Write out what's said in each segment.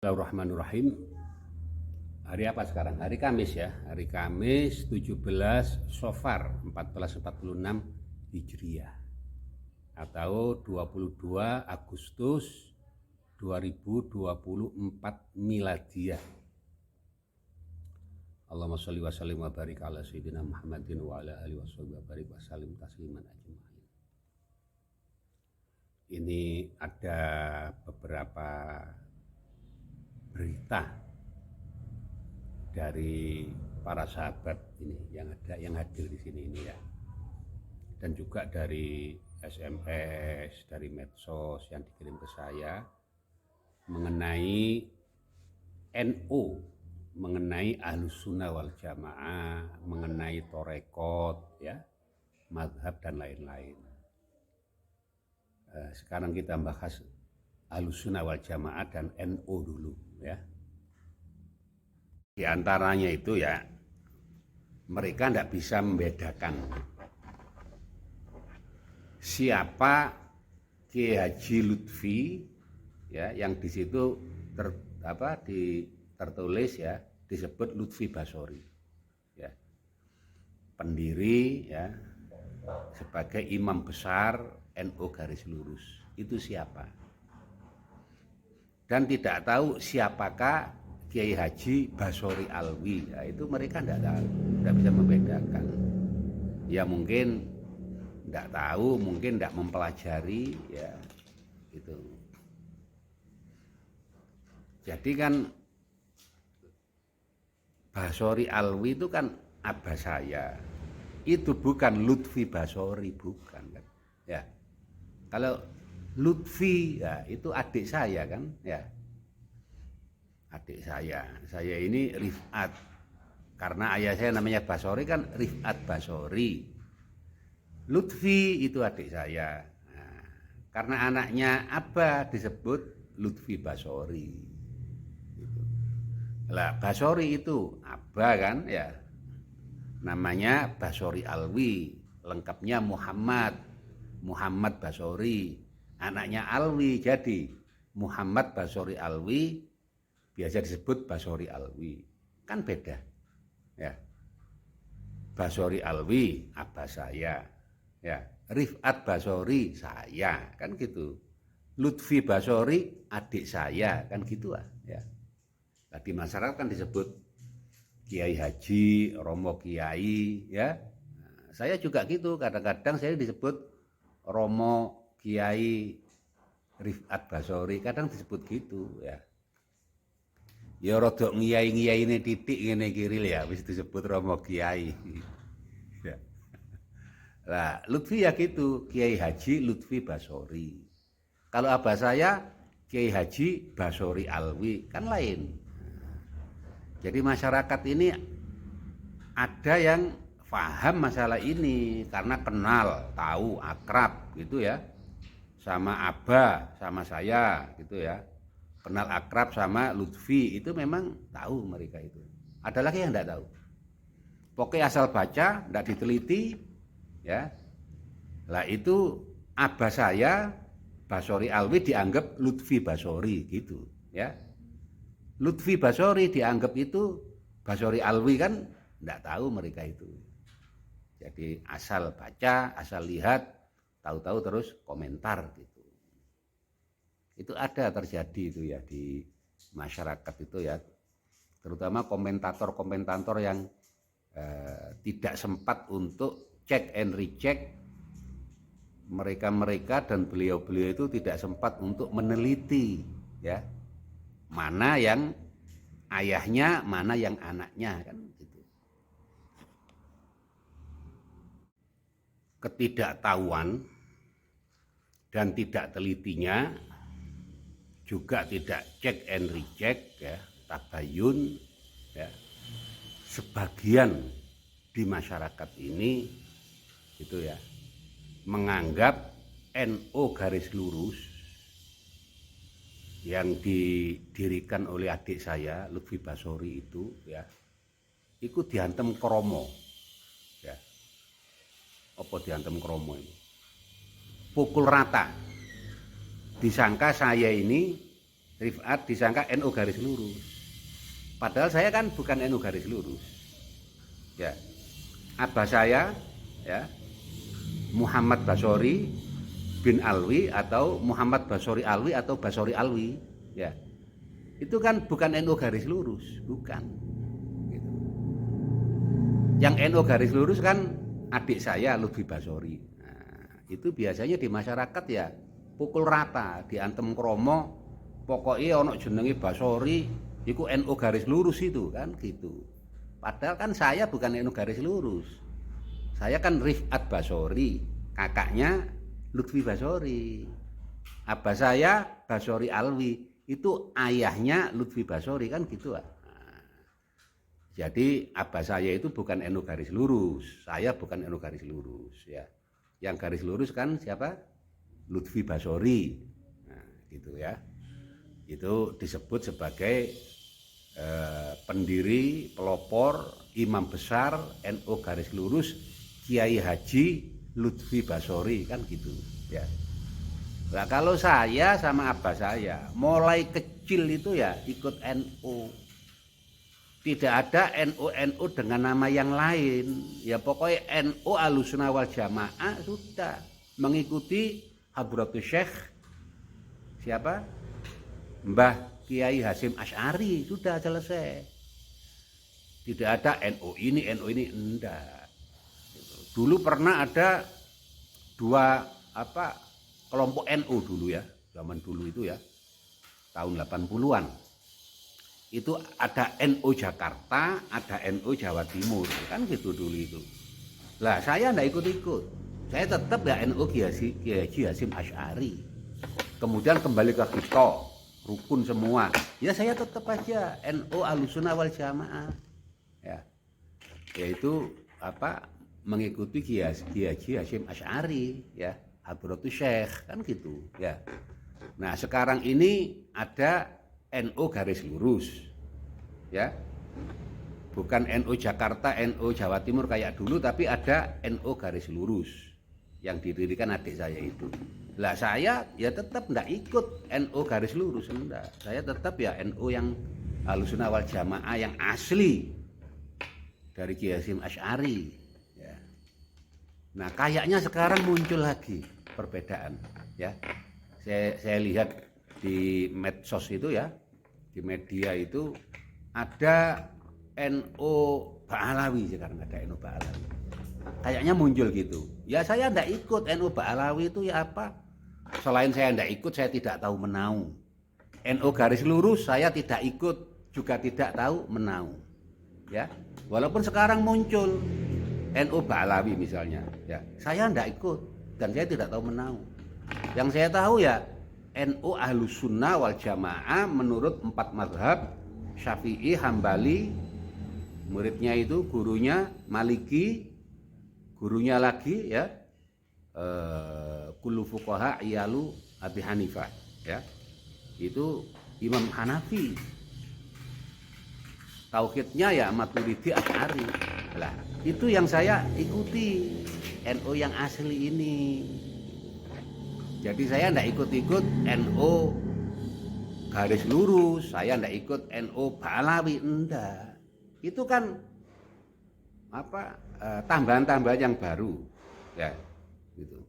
Bismillahirrahmanirrahim. Hari apa sekarang? Hari Kamis ya. Hari Kamis 17 Safar 1446 Hijriah atau 22 Agustus 2024 Miladiyah. Allahumma sholli wa sallim wa barik ala sayyidina Muhammadin wa ala alihi wa barik wa sallim tasliman ajma'in. Ini ada beberapa berita dari para sahabat ini yang hadir di sini ini ya, dan juga dari SMS, dari medsos yang dikirim ke saya mengenai NU, mengenai Ahlus Sunnah wal Jamaah, mengenai Torekot ya, mazhab dan lain-lain. Sekarang kita bahas Ahlus Sunnah wal Jamaah dan NU dulu ya. Di antaranya itu ya, mereka tidak bisa membedakan siapa Kiai Haji Lutfi ya, yang di situ tertulis ya, disebut Lutfi Basori ya, pendiri ya, sebagai imam besar NU garis lurus. Itu siapa? Dan tidak tahu siapakah Kiai Haji Basori Alwi. Ya, itu mereka tidak tahu, tidak bisa membedakan. Ya mungkin tidak tahu, mungkin tidak mempelajari ya itu. Jadi kan Basori Alwi itu kan abah saya. Itu bukan Lutfi Basori, bukan kan. Ya. Kalau Lutfi ya itu adik saya kan ya, adik saya ini Rifat, karena ayah saya namanya Basori kan, Rifat Basori. Lutfi itu adik saya, nah, karena anaknya Abah disebut Lutfi Basori gitu. Lah Basori itu Abah kan ya, namanya Basori Alwi, lengkapnya Muhammad Basori. Anaknya Alwi jadi Muhammad Basori Alwi, biasa disebut Basori Alwi. Kan beda ya. Basori Alwi abah saya ya, Rifat Basori saya, kan gitu. Lutfi Basori adik saya, kan gitu ya. Nah, di masyarakat kan disebut Kiai Haji, Romo Kiai ya. Nah, saya juga gitu, kadang-kadang saya disebut Romo Kiai Rifat Basori, kadang disebut gitu ya. Ya rodok ngiyai ini titik ngene kiri ya, wis disebut Romo Kiai. Ya. Lah Lutfi ya gitu, Kiai Haji Lutfi Basori. Kalau abah saya Kiai Haji Basori Alwi, kan lain. Jadi masyarakat ini ada yang paham masalah ini karena kenal, tahu, akrab gitu ya. Sama abah, sama saya gitu ya, kenal akrab sama Lutfi, itu memang tahu mereka itu. Ada lagi yang tidak tahu, pokoknya asal baca, tidak diteliti ya. Lah itu abah saya Basori Alwi dianggap Lutfi Basori gitu ya. Lutfi Basori dianggap itu Basori Alwi, kan tidak tahu mereka itu. Jadi asal baca, asal lihat, tahu-tahu terus komentar gitu. Itu ada terjadi itu ya di masyarakat itu ya, terutama komentator-komentator yang tidak sempat untuk cek and recheck. Mereka dan beliau-beliau itu tidak sempat untuk meneliti ya, mana yang ayahnya, mana yang anaknya, kan gitu. Ketidaktahuan dan tidak telitinya, juga tidak cek and recheck ya, tabayun ya, sebagian di masyarakat ini itu ya menganggap NU garis lurus yang didirikan oleh adik saya Lutfi Basori itu ya, ikut diantem kromo ya. Apa diantem kromo ini? Pukul rata. Disangka saya ini Rifat disangka NU garis lurus. Padahal saya kan bukan NU garis lurus. Ya. Abah saya ya Muhammad Basori bin Alwi atau Muhammad Basori Alwi atau Basori Alwi ya. Itu kan bukan NU garis lurus, bukan. Gitu. Yang NU garis lurus kan adik saya Lutfi Basori. Nah, itu biasanya di masyarakat ya pukul rata, diantem kromo, pokoknya ono jenenge Basori, itu NU garis lurus itu kan gitu. Padahal kan saya bukan NU garis lurus. Saya kan Rifat Basori, kakaknya Lutfi Basori. Abah saya Basori Alwi, itu ayahnya Lutfi Basori kan gitu. Nah, jadi abah saya itu bukan NU garis lurus, saya bukan NU garis lurus ya. Yang garis lurus kan siapa? Lutfi Basori. Nah, gitu ya. Itu disebut sebagai pendiri, pelopor, imam besar NU garis lurus Kiai Haji Lutfi Basori kan gitu ya. Nah, kalau saya sama abah saya mulai kecil itu ya ikut NU. Tidak ada NU dengan nama yang lain. Ya pokoknya NU Ahlussunnah wal Jamaah sudah mengikuti Hadratus Syekh siapa? Mbah Kiai Hasyim Asy'ari, sudah selesai. Tidak ada NU ini enggak. Dulu pernah ada dua kelompok NU dulu ya, zaman dulu itu ya, tahun 80-an. Itu ada NU Jakarta, ada NU Jawa Timur, kan gitu dulu itu. Lah saya enggak ikut-ikut. Saya tetap ya NU Kiai Hasyim Asy'ari. Kemudian kembali ke kita, rukun semua. Ya saya tetap aja NU Ahlussunnah wal Jamaah. Ya. Yaitu mengikuti Kiai Hasyim Asy'ari ya. Hadratus Syekh kan gitu ya. Nah sekarang ini ada NU garis lurus ya, bukan NU Jakarta, NU Jawa Timur kayak dulu, tapi ada NU garis lurus yang didirikan adik saya itu. Lah saya ya tetap enggak ikut NU garis lurus, enggak. Saya tetap ya NU yang Ahlussunnah wal Jamaah yang asli dari Kiai Hasyim Asy'ari. Nah kayaknya sekarang muncul lagi perbedaan ya. Saya lihat di medsos itu ya, di media itu ada NU Ba'alawi, sekarang ada NU Ba'alawi. Kayaknya muncul gitu. Ya saya ndak ikut NU Ba'alawi itu ya apa? Selain saya ndak ikut, saya tidak tahu menau. NU garis lurus saya tidak ikut, juga tidak tahu menau. Ya, walaupun sekarang muncul NU Ba'alawi misalnya, ya saya ndak ikut dan saya tidak tahu menau. Yang saya tahu ya NU Ahlussunnah wal Jamaah menurut 4 mazhab, Syafi'i, Hambali, muridnya itu gurunya Maliki, gurunya lagi ya kullu fuqaha iyalu Abi Hanifah ya. Itu Imam Hanafi. Tauhidnya ya Maturidi Asy'ari. Lah, itu yang saya ikuti, NU yang asli ini. Jadi saya enggak ikut-ikut NU garis lurus, saya enggak ikut NU Ba'alawi, enggak. Itu kan tambahan-tambahan yang baru. Ya, gitu.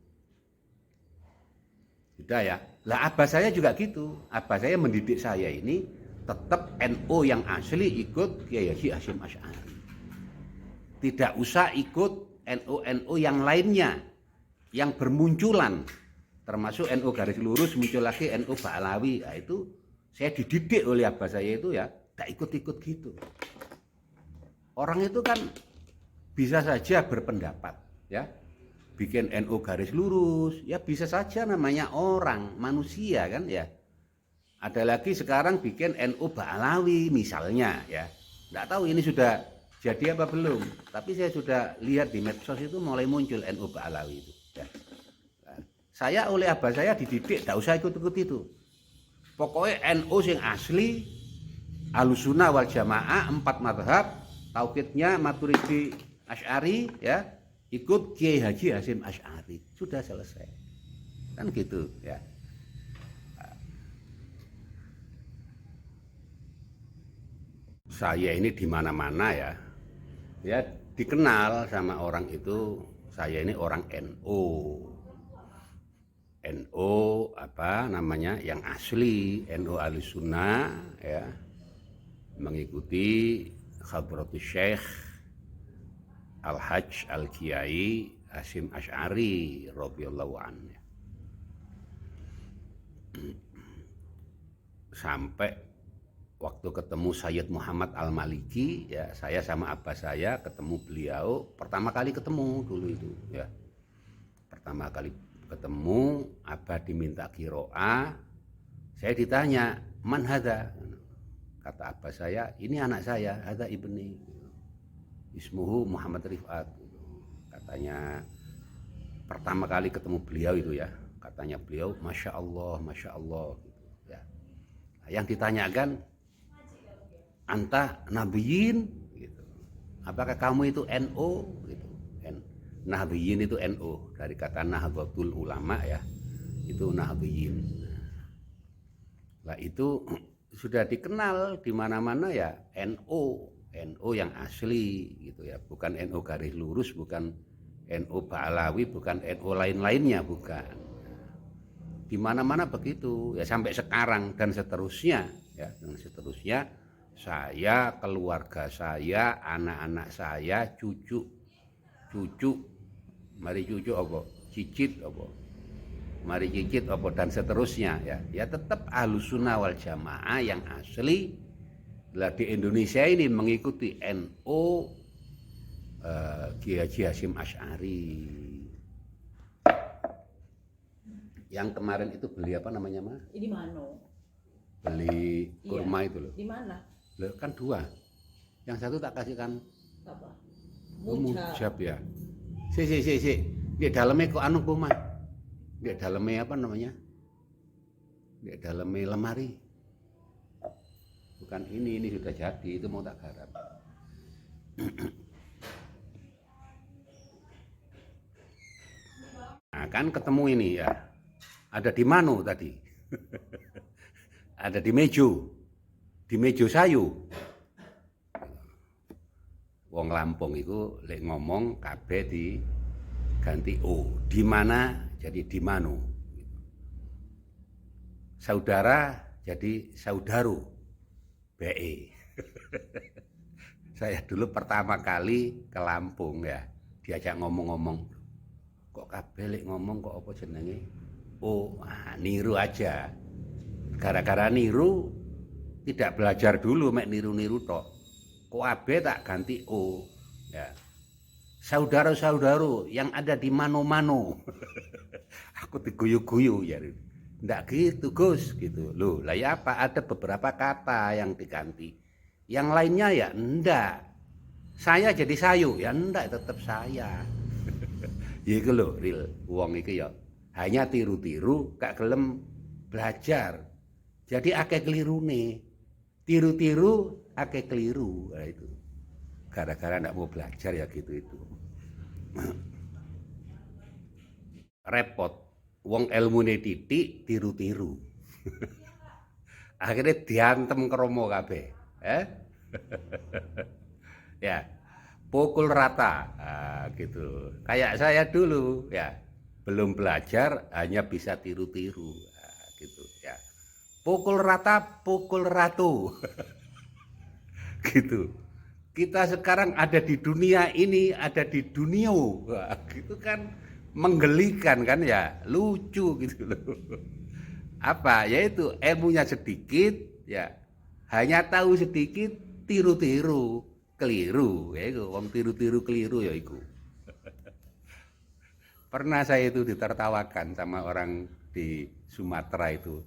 Sudah ya. Lah abah saya juga gitu. Abah saya mendidik saya ini tetap NU yang asli ikut Kiai Hasyim Asy'ari. Tidak usah ikut NU yang lainnya yang bermunculan, termasuk NU garis lurus, muncul lagi NU Ba'alawi. Nah, itu saya dididik oleh abah saya itu ya, tidak ikut-ikut gitu. Orang itu kan bisa saja berpendapat ya, bikin NU garis lurus ya, bisa saja, namanya orang, manusia kan ya. Ada lagi sekarang bikin NU Ba'alawi misalnya ya. Tidak tahu ini sudah jadi apa belum, tapi saya sudah lihat di medsos itu mulai muncul NU Ba'alawi itu ya. Saya oleh abah saya dididik tidak usah ikut-ikut itu. Pokoknya NU yang asli Ahlussunnah wal Jamaah 4 mazhab, tauhidnya Maturidi Asy'ari ya, ikut Kiai Haji Hasyim Asy'ari, sudah selesai. Kan gitu ya. saya ini di mana-mana ya. Ya dikenal sama orang itu, saya ini orang NU. NU apa namanya yang asli, NU Ahlussunnah ya. Mengikuti Hadratus Syekh Al-Hajj Al-Kiai Hasyim Asy'ari radhiyallahu anhu. Sampai waktu ketemu Sayyid Muhammad Al-Maliki ya, saya sama abah saya ketemu beliau pertama kali ketemu dulu itu ya. Pertama kali ketemu abah diminta qiraah, saya ditanya, "Man hadza?" Kata abah saya, "Ini anak saya, hadza ibni. Ismuhu Muhammad Rifat." Katanya pertama kali ketemu beliau itu ya, katanya beliau, "Masya Allah, Masya Allah." Gitu, ya. Nah, yang ditanyakan, "Anta Nabiyin?" Gitu. "Apakah kamu itu NU?" Gitu. Nabiyin itu NU, dari kata Nahdlatul Ulama ya, itu Nabiyin. Nah itu sudah dikenal di mana-mana ya, NU yang asli gitu ya, bukan NU garis lurus, bukan NU Ba'alawi, bukan NU lain-lainnya, bukan. Di mana-mana begitu ya, sampai sekarang dan seterusnya ya, dan seterusnya. Saya, keluarga saya, anak-anak saya, cucu, mari cucu apa, cicit apa, mari cicit apa, dan seterusnya ya. Ya tetap Ahlussunnah wal Jamaah yang asli. Lah di Indonesia ini mengikuti NU Kiai Haji Hasyim Asy'ari. Yang kemarin itu beli apa namanya, Ma? Ini mano. Beli kurma itu loh. Di mana? Loh, kan dua. Yang satu tak kasihkan Apa? Mujab ya. Si. Di dalamnya kok anu Bu, Mas? Di dalamnya apa namanya? Di dalamnya lemari. Bukan ini sudah jadi, itu mau tak garap. Nah, kan ketemu ini ya. Ada di Mano tadi. Ada di Mejo Sayu. Wong Lampung itu lek ngomong kabeh diganti O. Di mana jadi di Mano. Saudara jadi saudaru. BE. Saya dulu pertama kali ke Lampung ya, diajak ngomong-ngomong. Kok kabeh lek ngomong kok apa jenenge? Oh, niru aja. Gara-gara niru, tidak belajar dulu, mek niru-niru tok. Kok abe tak ganti O ya. Saudara-saudara yang ada di mano-mano. Aku diguyu-guyu ya. Ndak gitu Gus gitu. Loh, lah ya apa, ada beberapa kata yang diganti. Yang lainnya ya ndak. Saya jadi sayu ya ndak, tetap saya. Ya iku lho, real wong iki ya hanya tiru-tiru gak gelem belajar. Jadi akeh kelirune. Tiru-tiru akeh keliru. Nah, itu. Gara-gara ndak mau belajar ya gitu itu. Repot. Wong ilmune titik tiru-tiru. Akhirnya diantem kromo kabeh. Ya, pukul rata. Nah, gitu. Kayak saya dulu ya. Belum belajar hanya bisa tiru-tiru. Nah, gitu ya. Pukul rata, pukul ratu. Gitu. Kita sekarang ada di dunia ini, ada di dunia. Wah, gitu kan menggelikan kan ya, lucu gitu loh. Apa? Yaitu ilmunya sedikit ya. Hanya tahu sedikit, tiru-tiru, keliru. Ya itu, wong tiru-tiru keliru ya itu. Pernah saya itu ditertawakan sama orang di Sumatera itu.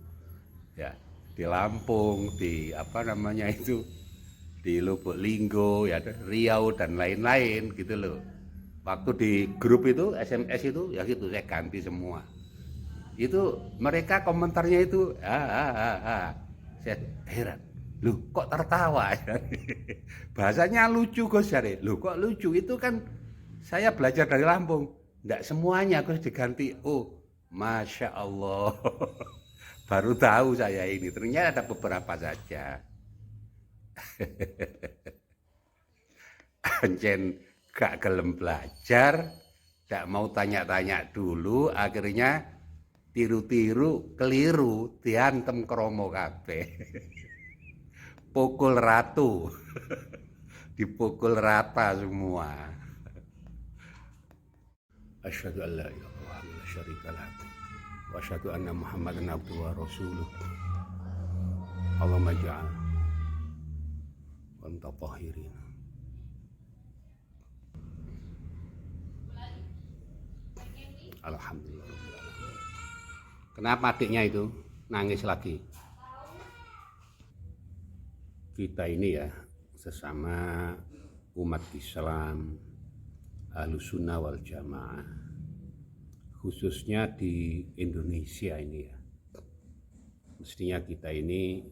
Ya, di Lampung, di apa namanya itu, di Lubuk Linggo, ya Riau dan lain-lain gitu loh. Waktu di grup itu SMS itu ya gitu saya ganti semua. Itu mereka komentarnya itu saya heran. Loh kok tertawa? Bahasanya lucu Gus Jare. Loh kok lucu? Itu kan saya belajar dari Lampung. Enggak semuanya Gus diganti. Oh, Masya Allah. Baru tahu saya ini. Ternyata ada beberapa saja. Ancen gak gelem belajar, gak mau tanya-tanya dulu, akhirnya tiru-tiru, keliru, diantem kromo kabeh. Pukul ratu, dipukul rata semua. Asyhadu an la ilaha illallah wa la syarika lah. Wa asyhadu anna Muhammadan abduhu wa rasuluh. Allahumma ja'al wa anta tahirin. Alhamdulillah. Kenapa adiknya itu nangis lagi? Kita ini ya sesama umat Islam Ahlussunnah wal Jamaah, khususnya di Indonesia ini ya, mestinya kita ini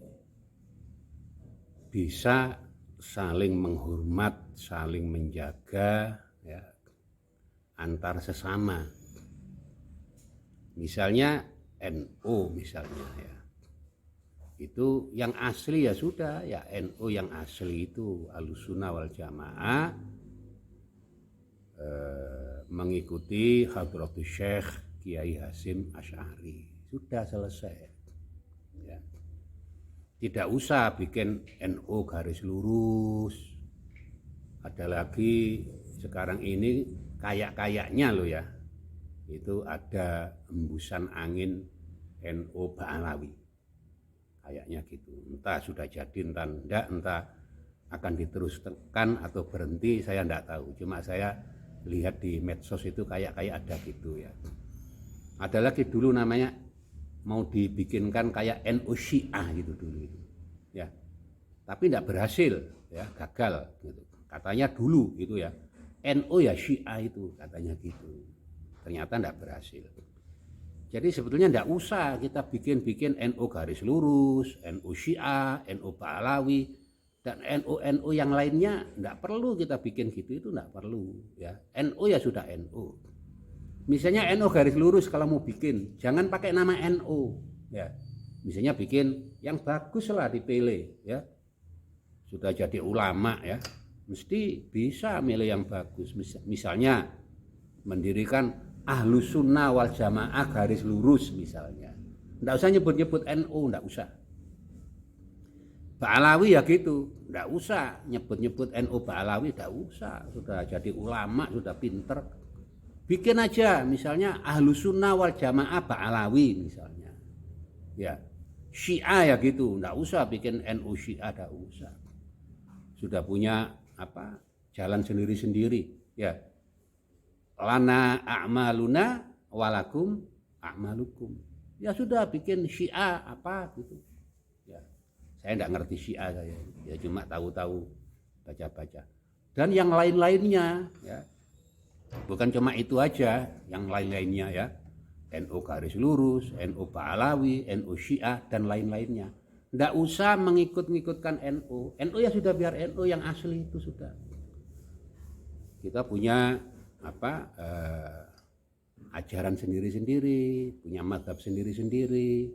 bisa saling menghormat, saling menjaga ya, antar sesama. Misalnya NU misalnya ya, itu yang asli ya sudah ya, NU yang asli itu Ahlussunnah wal Jamaah, mengikuti Hadratus Syekh Kiai Hasyim Asy'ari, sudah selesai ya. Tidak usah bikin NU garis lurus. Ada lagi sekarang ini kayak-kayaknya loh ya, itu ada hembusan angin NU Ba'alawi, kayaknya gitu. Entah sudah jadi entah enggak, entah akan diteruskan atau berhenti, saya enggak tahu. Cuma saya lihat di medsos itu kayak ada gitu ya. Ada lagi dulu namanya mau dibikinkan kayak NU Syiah gitu dulu itu ya, tapi enggak berhasil ya, gagal gitu. Katanya dulu gitu ya, NU ya Syiah itu katanya gitu. Ternyata enggak berhasil. Jadi sebetulnya enggak usah kita bikin NU garis lurus, NU Syiah, NU Ba'alawi, dan NU yang lainnya enggak perlu kita bikin gitu, itu enggak perlu ya. NU ya sudah NU. Misalnya NU garis lurus kalau mau bikin, jangan pakai nama NU ya. Misalnya bikin yang bagus lah, dipilih ya. Sudah jadi ulama ya, mesti bisa milih yang bagus. Misalnya mendirikan Ahlussunnah wal Jamaah garis lurus misalnya. Enggak usah nyebut-nyebut NU, enggak usah. Ba'alawi ya gitu, enggak usah nyebut-nyebut NU Ba'alawi, enggak usah. Sudah jadi ulama, sudah pinter. Bikin aja misalnya Ahlussunnah wal Jamaah Ba'alawi misalnya. Ya. Syiah ya gitu, enggak usah bikin NU Syiah, enggak usah. Sudah punya apa? Jalan sendiri-sendiri, ya. Lana a'maluna walakum a'malukum. Ya sudah bikin Syiah apa gitu. Ya. Saya enggak ngerti Syiah saya. Ya cuma tahu-tahu baca-baca. Dan yang lain-lainnya ya. Bukan cuma itu aja, yang lain-lainnya ya. NU garis lurus, NU Ba'alawi, NU Syiah dan lain-lainnya. Enggak usah mengikut-ngikutkan NU. NU ya sudah biar NU yang asli itu sudah. Kita punya ajaran sendiri-sendiri, punya mazhab sendiri-sendiri,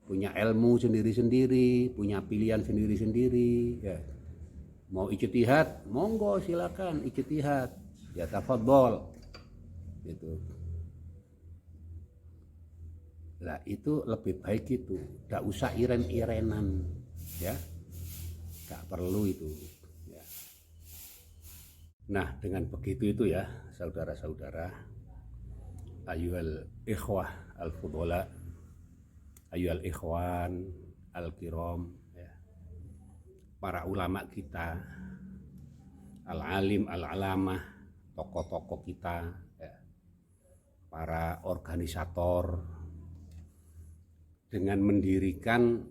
punya ilmu sendiri-sendiri, punya pilihan sendiri-sendiri ya. Mau ijtihad, monggo silakan ijtihad, ya tafadhol gitu. Lah itu lebih baik itu, enggak usah iren-irenan ya, enggak perlu itu ya. Nah dengan begitu itu ya saudara-saudara, ayyuhal ikhwah al-fudhala, ayyuhal ikhwan al-kiram ya, para ulama kita, al-alim al-alamah, tokoh-tokoh kita ya, para organisator, dengan mendirikan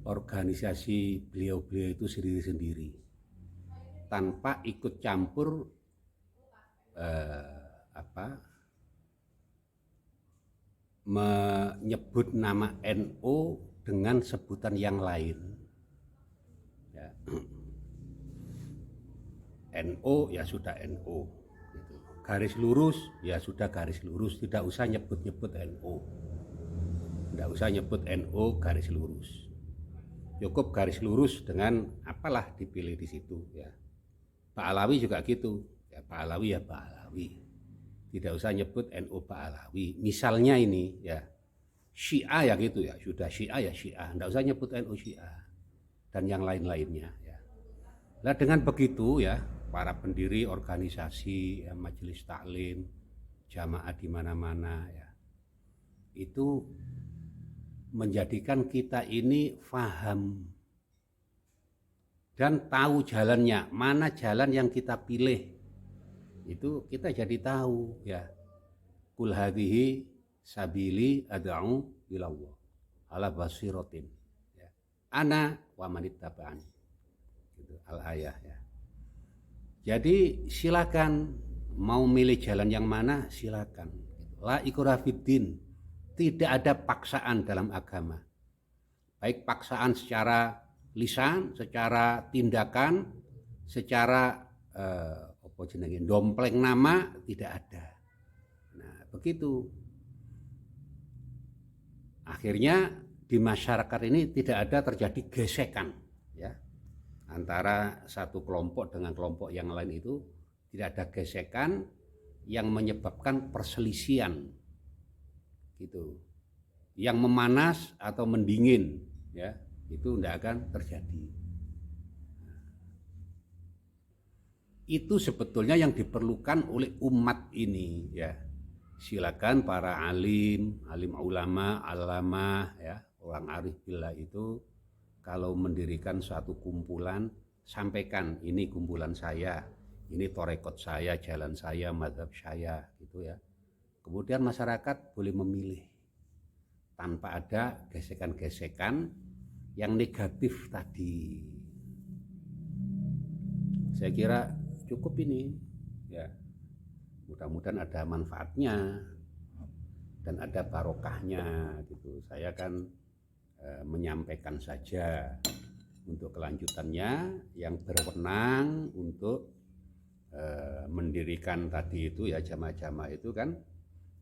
organisasi beliau-beliau itu sendiri-sendiri tanpa ikut campur menyebut nama NU dengan sebutan yang lain ya. NU ya sudah NU gitu. Garis lurus ya sudah garis lurus, tidak usah nyebut-nyebut NU, tidak usah nyebut NU garis lurus. cukup garis lurus dengan apalah dipilih di situ ya. Pak Alawi juga gitu ya, Pak Alawi ya Pak Alawi, tidak usah nyebut NU Pak Alawi. Misalnya ini ya Syiah ya gitu ya, sudah Syiah ya Syiah, tidak usah nyebut NU Syiah dan yang lain-lainnya ya. Nah dengan begitu ya para pendiri organisasi ya, majelis taklim jamaah di mana-mana ya, itu menjadikan kita ini faham dan tahu jalannya, mana jalan yang kita pilih. Itu kita jadi tahu ya. Kul hadhihi sabili ad'u ilallah ala basiratin. Ya. Ana wa manittaba'ani. Gitu al-ayah ya. Jadi silakan mau milih jalan yang mana silakan. La ikraha fiddin. Tidak ada paksaan dalam agama. Baik paksaan secara lisan, secara tindakan, secara dompleng nama tidak ada. Nah, begitu. Akhirnya di masyarakat ini tidak ada terjadi gesekan ya. Antara satu kelompok dengan kelompok yang lain itu tidak ada gesekan yang menyebabkan perselisihan. Gitu, yang memanas atau mendingin ya, itu tidak akan terjadi. Itu sebetulnya yang diperlukan oleh umat ini ya. Silakan para alim ulama, alamah ya, orang arif billah itu kalau mendirikan suatu kumpulan, sampaikan ini kumpulan saya, ini torekot saya, jalan saya, mazhab saya gitu ya. Kemudian masyarakat boleh memilih tanpa ada gesekan-gesekan yang negatif tadi. Saya kira cukup ini ya. Mudah-mudahan ada manfaatnya dan ada barokahnya gitu. Saya kan menyampaikan saja, untuk kelanjutannya yang berwenang untuk mendirikan tadi itu ya jamaah-jamaah itu kan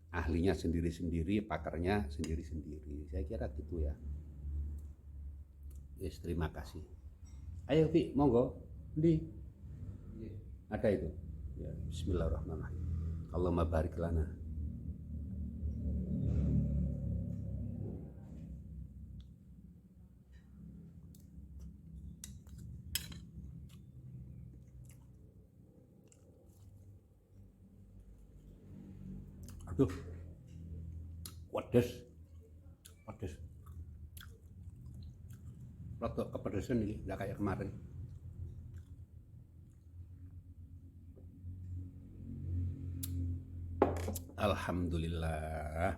ahlinya sendiri-sendiri, pakarnya sendiri-sendiri. Saya kira gitu ya. Yes, terima kasih. Ayo Fi, monggo. Di ada itu. Ya, bismillahirrahmanirrahim. Allahumma barik lana. Aduh. Pedes. Rada kepedesan ini, enggak kayak kemarin. Alhamdulillah.